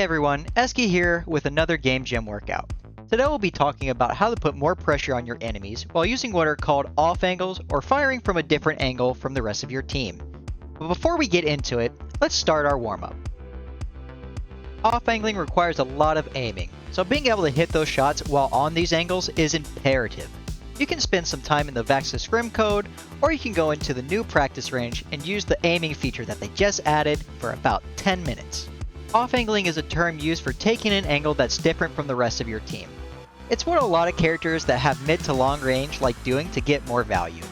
everyone, Eski here with another game gym workout. Today we'll be talking about how to put more pressure on your enemies while using what are called off angles or firing from a different angle from the rest of your team. But before we get into it, let's start our warm-up. Off angling requires a lot of aiming, so being able to hit those shots while on these angles is imperative. You can spend some time in the Vaxis Scrim code, or you can go into the new practice range and use the aiming feature that they just added for about 10 minutes. Off-angling is a term used for taking an angle that's different from the rest of your team. It's what a lot of characters that have mid to long range like doing to get more value.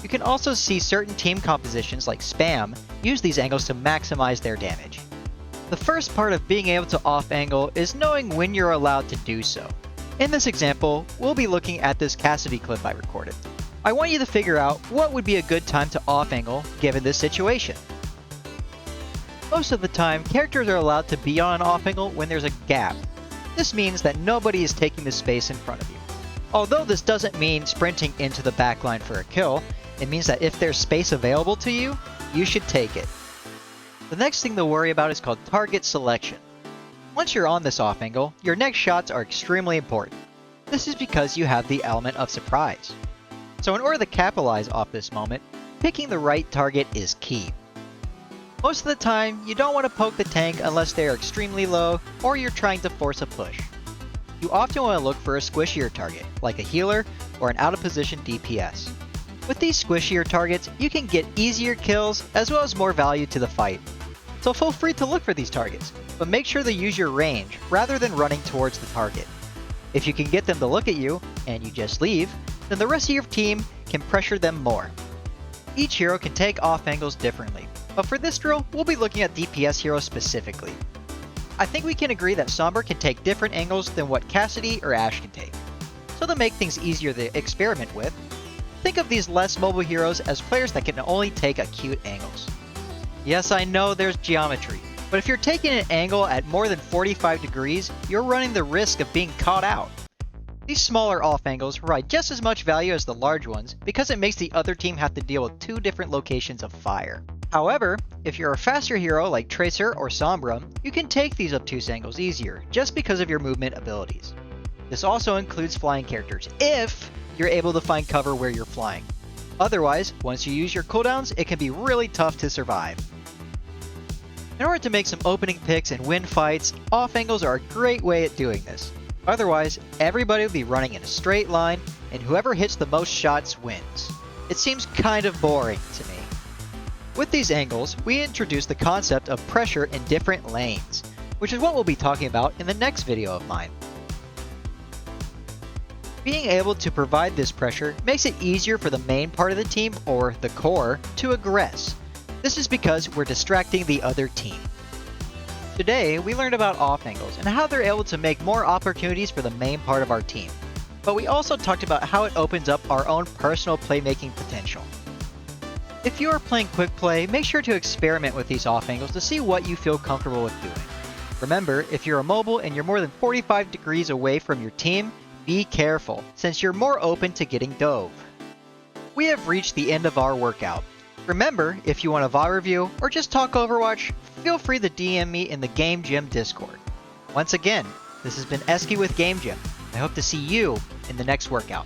You can also see certain team compositions like Spam use these angles to maximize their damage. The first part of being able to off-angle is knowing when you're allowed to do so. In this example, we'll be looking at this Cassidy clip I recorded. I want you to figure out what would be a good time to off-angle given this situation. Most of the time, characters are allowed to be on an off angle when there's a gap. This means that nobody is taking the space in front of you. Although this doesn't mean sprinting into the backline for a kill, it means that if there's space available to you, you should take it. The next thing to worry about is called target selection. Once you're on this off angle, your next shots are extremely important. This is because you have the element of surprise. So in order to capitalize off this moment, picking the right target is key. Most of the time, you don't want to poke the tank unless they are extremely low or you're trying to force a push. You often want to look for a squishier target, like a healer or an out-of-position DPS. With these squishier targets, you can get easier kills as well as more value to the fight. So feel free to look for these targets, but make sure to use your range rather than running towards the target. If you can get them to look at you, and you just leave, then the rest of your team can pressure them more. Each hero can take off angles differently, but for this drill, we'll be looking at DPS heroes specifically. I think we can agree that Sombra can take different angles than what Cassidy or Ashe can take. So to make things easier to experiment with, think of these less mobile heroes as players that can only take acute angles. Yes, I know there's geometry, but if you're taking an angle at more than 45 degrees, you're running the risk of being caught out. These smaller off angles provide just as much value as the large ones because it makes the other team have to deal with two different locations of fire. However, if you're a faster hero like Tracer or Sombra, you can take these obtuse angles easier just because of your movement abilities. This also includes flying characters, if you're able to find cover where you're flying. Otherwise, once you use your cooldowns, it can be really tough to survive. In order to make some opening picks and win fights, off angles are a great way at doing this. Otherwise, everybody will be running in a straight line, and whoever hits the most shots wins. It seems kind of boring to me. With these angles, we introduce the concept of pressure in different lanes, which is what we'll be talking about in the next video of mine. Being able to provide this pressure makes it easier for the main part of the team, or the core, to aggress. This is because we're distracting the other team. Today, we learned about off angles and how they're able to make more opportunities for the main part of our team. But we also talked about how it opens up our own personal playmaking potential. If you are playing quick play, make sure to experiment with these off angles to see what you feel comfortable with doing. Remember, if you're a mobile and you're more than 45 degrees away from your team, be careful, since you're more open to getting dove. We have reached the end of our workout. Remember, if you want a VOD review or just talk Overwatch, feel free to DM me in the Game Gym Discord. Once again, this has been Eski with Game Gym. I hope to see you in the next workout.